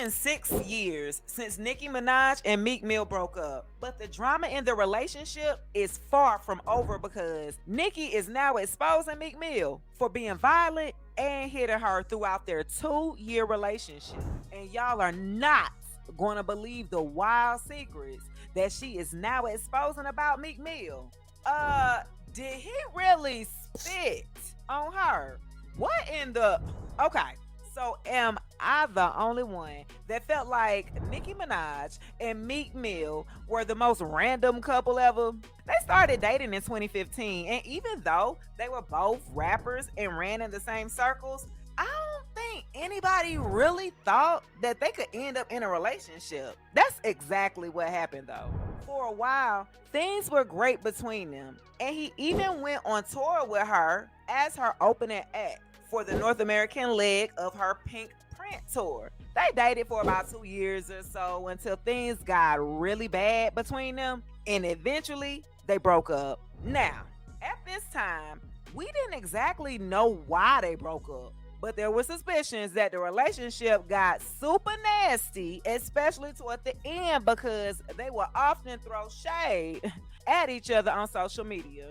been 6 years since Nicki Minaj and Meek Mill broke up, but the drama in the relationship is far from over because Nicki is now exposing Meek Mill for being violent and hitting her throughout their 2-year relationship. And y'all are not going to believe the wild secrets that she is now exposing about Meek Mill. Did he really spit on her? What in the... Okay, so am I the only one that felt like Nicki Minaj and Meek Mill were the most random couple ever? They started dating in 2015, and even though they were both rappers and ran in the same circles, I don't think anybody really thought that they could end up in a relationship. That's exactly what happened though. For a while, things were great between them, and he even went on tour with her as her opening act for the North American leg of her Pink Print tour. They dated for about 2 years or so until things got really bad between them, and eventually they broke up. Now, at this time, we didn't exactly know why they broke up, but there were suspicions that the relationship got super nasty, especially toward the end because they would often throw shade at each other on social media.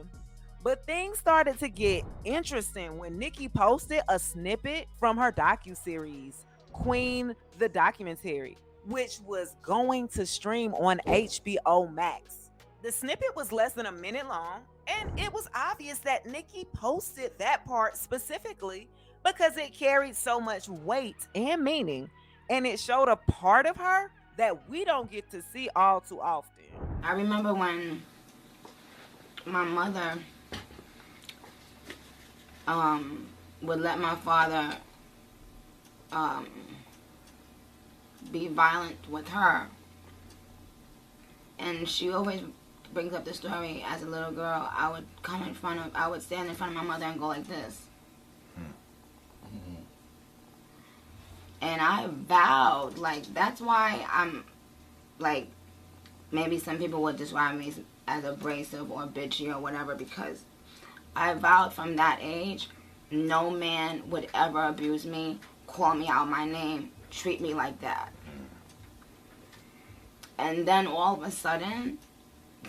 But things started to get interesting when Nicki posted a snippet from her docuseries, Queen the Documentary, which was going to stream on HBO Max. The snippet was less than a minute long, and it was obvious that Nicki posted that part specifically because it carried so much weight and meaning, and it showed a part of her that we don't get to see all too often. I remember when my mother would let my father be violent with her, and she always brings up the story. As a little girl, I would stand in front of my mother and go like this. And I vowed, like, that's why I'm, like, maybe some people would describe me as abrasive or bitchy or whatever, because I vowed from that age, no man would ever abuse me, call me out my name, treat me like that. And then all of a sudden,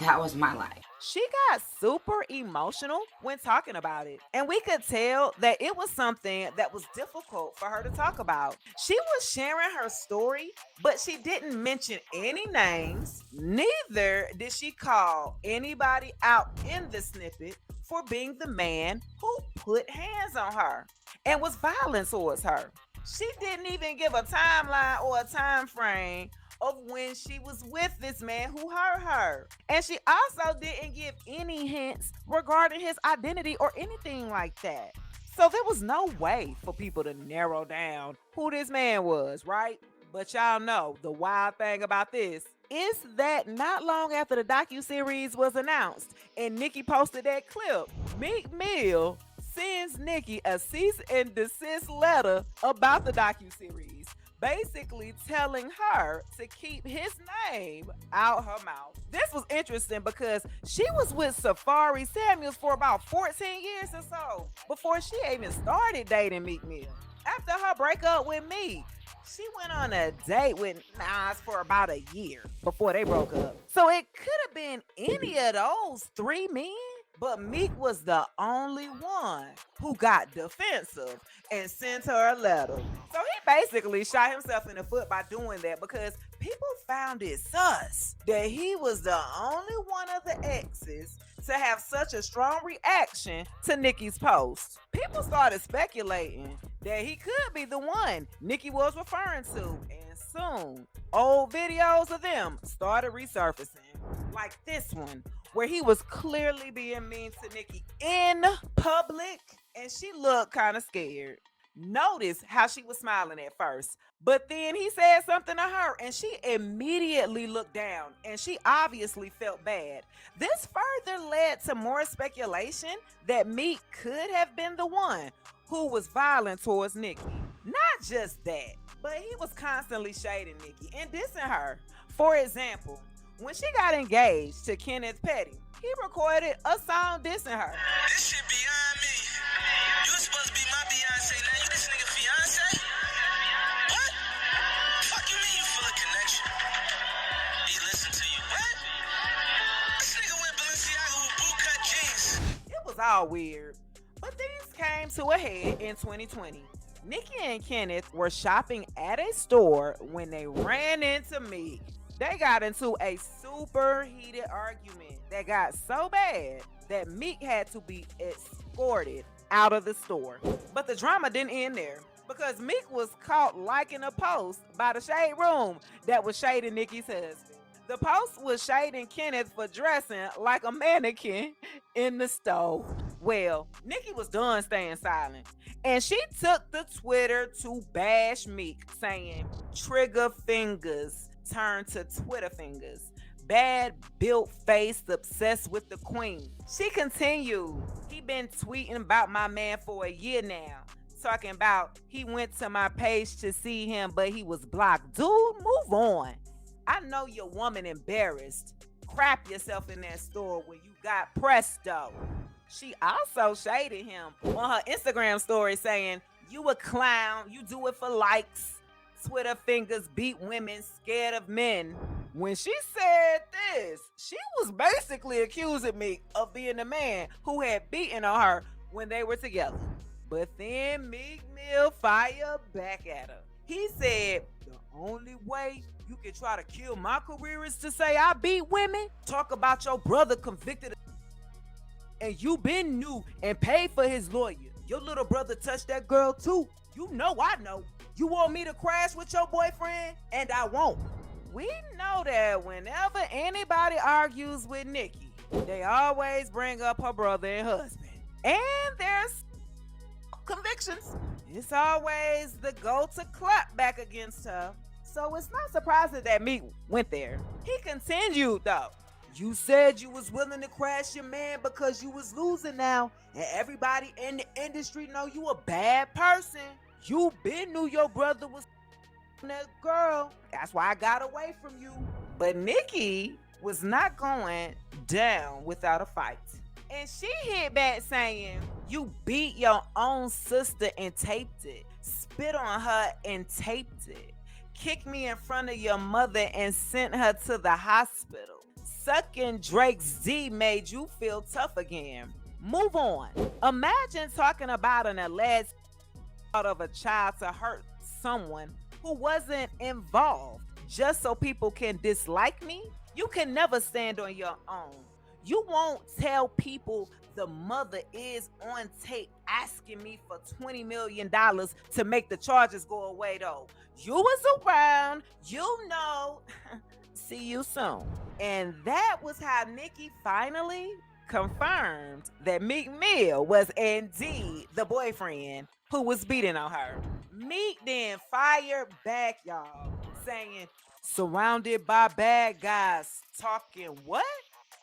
that was my life. She got super emotional when talking about it, and we could tell that it was something that was difficult for her to talk about. She was sharing her story, but she didn't mention any names. Neither did she call anybody out in the snippet for being the man who put hands on her and was violent towards her. She didn't even give a timeline or a time frame of when she was with this man who hurt her. And she also didn't give any hints regarding his identity or anything like that. So there was no way for people to narrow down who this man was, right? But y'all know the wild thing about this is that not long after the docuseries was announced and Nicki posted that clip, Meek Mill sends Nicki a cease and desist letter about the docuseries, basically telling her to keep his name out her mouth. This was interesting because she was with Safari Samuels for about 14 years or so before she even started dating Meek Mill. After her breakup with Meek, she went on a date with Nas for about a year before they broke up. So it could have been any of those three men, but Meek was the only one who got defensive and sent her a letter. So he basically shot himself in the foot by doing that because people found it sus that he was the only one of the exes to have such a strong reaction to Nicki's post. People started speculating that he could be the one Nicki was referring to, and soon old videos of them started resurfacing, like this one where he was clearly being mean to Nicki in public, and she looked kind of scared. Notice how she was smiling at first, but then he said something to her and she immediately looked down, and she obviously felt bad. This further led to more speculation that Meek could have been the one who was violent towards Nicki. Not just that, but he was constantly shading Nicki and dissing her. For example, when she got engaged to Kenneth Petty, he recorded a song dissing her. This shit beyond me. You was supposed to be my Beyonce, now you this nigga fiance? What? Fuck you action. He listened to you. What? This nigga with Balenciaga with bootcut jeans. It was all weird. But things came to a head in 2020. Nicki and Kenneth were shopping at a store when they ran into Meek. They got into a super heated argument that got so bad that Meek had to be escorted out of the store. But the drama didn't end there because Meek was caught liking a post by the Shade Room that was shading Nicki's husband. The post was shading Kenneth for dressing like a mannequin in the stove. Well, Nicki was done staying silent, and she took the Twitter to bash Meek, saying, "Trigger fingers turn to Twitter fingers. Bad built face obsessed with the queen." She continued, "He been tweeting about my man for a year now. Talking about he went to my page to see him, but he was blocked. Dude, move on. I know your woman embarrassed. Crap yourself in that store when you got presto." She also shaded him on her Instagram story saying, "You a clown, you do it for likes. Twitter fingers beat women scared of men." When she said this, she was basically accusing me of being the man who had beaten on her when they were together. But then Meek Mill fired back at her. He said, "The only way you can try to kill my career is to say I beat women. Talk about your brother convicted and you been new and paid for his lawyer. Your little brother touched that girl too. You know I know. You want me to crash with your boyfriend? And I won't." We know that whenever anybody argues with Nicki, they always bring up her brother and husband. And there's convictions. It's always the go to clap back against her. So it's not surprising that Meek went there. He continued though. "You said you was willing to crash your man because you was losing now, and everybody in the industry know you a bad person. You been knew your brother was that girl. That's why I got away from you." But Nicki was not going down without a fight. And she hit back saying, "You beat your own sister and taped it. Spit on her and taped it. Kicked me in front of your mother and sent her to the hospital. Sucking Drake's D made you feel tough again. Move on." Imagine talking about an alleged of a child to hurt someone who wasn't involved just so people can dislike me. You can never stand on your own. You won't tell people the mother is on tape asking me for $20 million to make the charges go away though. You was around, you know. See you soon. And that was how Nicki finally confirmed that Meek Mill was indeed the boyfriend who was beating on her. Meek then fired back, y'all, saying, "Surrounded by bad guys talking what?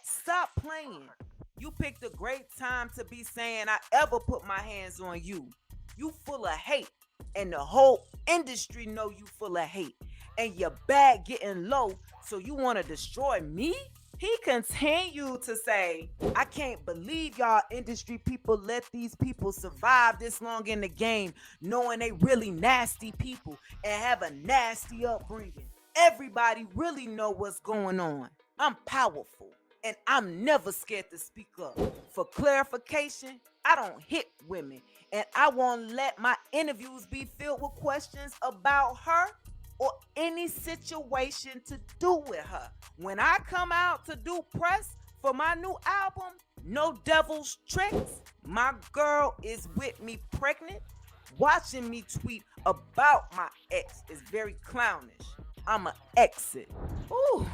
Stop playing. You picked a great time to be saying I ever put my hands on you. You full of hate, and the whole industry know you full of hate. And your bag getting low, so you want to destroy me?" He continued to say, "I can't believe y'all industry people let these people survive this long in the game, knowing they really nasty people and have a nasty upbringing. Everybody really know what's going on. I'm powerful, and I'm never scared to speak up. For clarification, I don't hit women, and I won't let my interviews be filled with questions about her or any situation to do with her. When I come out to do press for my new album, No Devil's Tricks, my girl is with me pregnant. Watching me tweet about my ex is very clownish. I'ma exit." Ooh.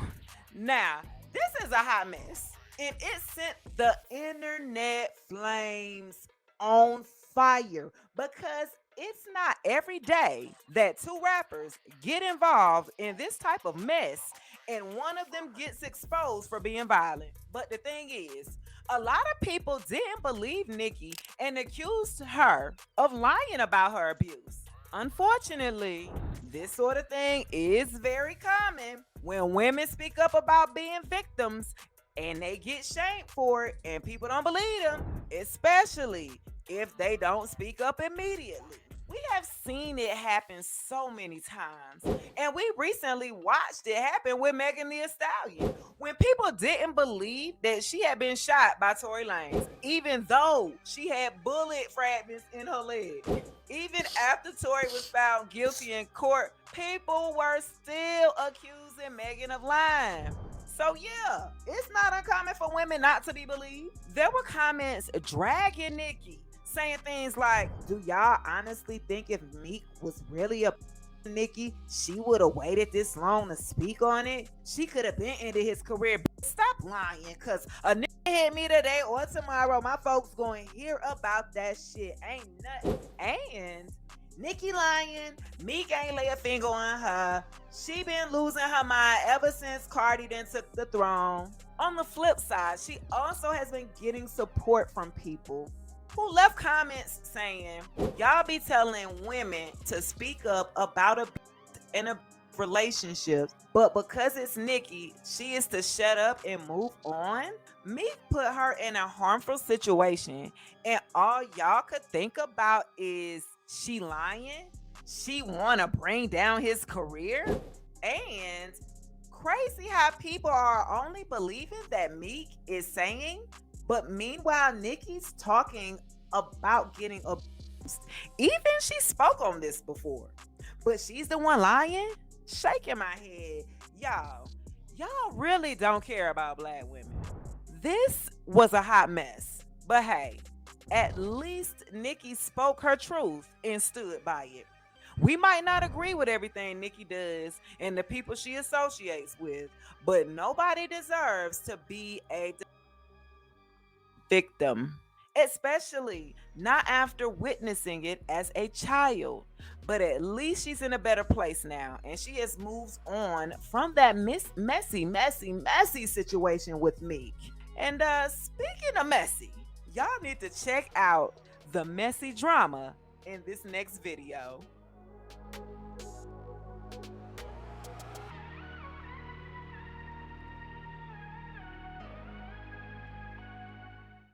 Now, this is a hot mess, and it sent the internet flames on fire because it's not every day that two rappers get involved in this type of mess and one of them gets exposed for being violent. But the thing is, a lot of people didn't believe Nicki and accused her of lying about her abuse. Unfortunately, this sort of thing is very common when women speak up about being victims and they get shamed for it and people don't believe them, especially if they don't speak up immediately. We We have seen it happen so many times. And we recently watched it happen with Megan Thee Stallion. When people didn't believe that she had been shot by Tory Lanez, even though she had bullet fragments in her leg. Even after Tory was found guilty in court, people were still accusing Megan of lying. So yeah, it's not uncommon for women not to be believed. There were comments dragging Nicki, saying things like, "Do y'all honestly think if Meek was really a Nicki, she would have waited this long to speak on it? She could have been ended his career. Stop lying, cause a nigga hit me today or tomorrow. My folks going to hear about that shit. Ain't nothing." And Nicki lying. Meek ain't lay a finger on her. She been losing her mind ever since Cardi then took the throne. On the flip side, she also has been getting support from people who left comments saying, "Y'all be telling women to speak up about a in a relationship, but because it's Nicki, she is to shut up and move on." Meek put her in a harmful situation, and all y'all could think about is she lying? She want to bring down his career? And crazy how people are only believing that Meek is saying, but meanwhile, Nicki's talking about getting abused. Even she spoke on this before, but she's the one lying? Shaking my head. Y'all really don't care about black women. This was a hot mess, but hey, at least Nicki spoke her truth and stood by it. We might not agree with everything Nicki does and the people she associates with, but nobody deserves to be a victim, especially not after witnessing it as a child. But at least she's in a better place now, and she has moved on from that messy situation with Meek. And speaking of messy, y'all need to check out the messy drama in this next video.